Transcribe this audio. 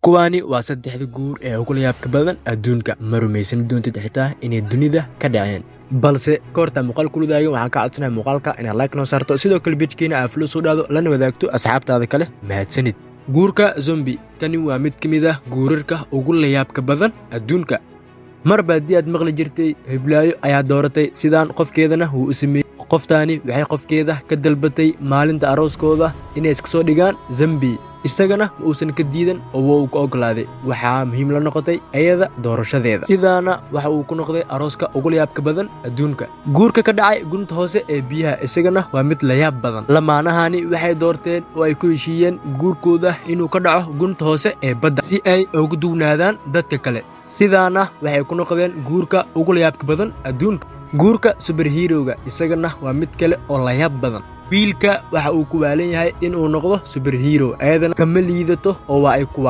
kuwaani waa saddexda guur ee ugu yaabka badan adduunka ma rumaysan doontid xitaa inay dunida ka dhaceen balse koorta muuqaal kuludaayo waxaan ka codsanahay muuqaalka inaad like noo saarto sidoo kale page-keena aad follow soo dhaado lana wadaagto asxaabtaada kale mahadsanid guurka zombie tani waa mid ka mid ah guurarka ugu yaabka badan adduunka mar baadii aad maqli jirtay hiblaayo ayaa dooratay sidaan qofkeedana wuu u sameeyey qoftaani waxay qofkeeda ka dalbatay maalinta arooskooda inay iska soo dhigaan zombie isagana ma uusan ka diidan oo waa uu ka ogolaaday waxaa muhiim la noqotay ayada doorashadeeda sidaana waxa uu ku noqday arooska ugu yaabka badan adduunka guurka ka dhacay gunta hoose ee biyaha isagana waa mid la yaab badan lamaanahani waxay doorteen oo ay ku heshiiyeen guurkooda inuu ka dhaco gunta hoose ee badda si ay ugu duwnaadaan dadka kale sidaana waxay ku noqdeen guurka ugu yaabka badan adduunka guurka superhero-ga isagana waa mid kale oo la yaab badan wiilka waxa uu ku waalan yahay inuu noqdo superhero ayadana kama liidato oo waa ay ku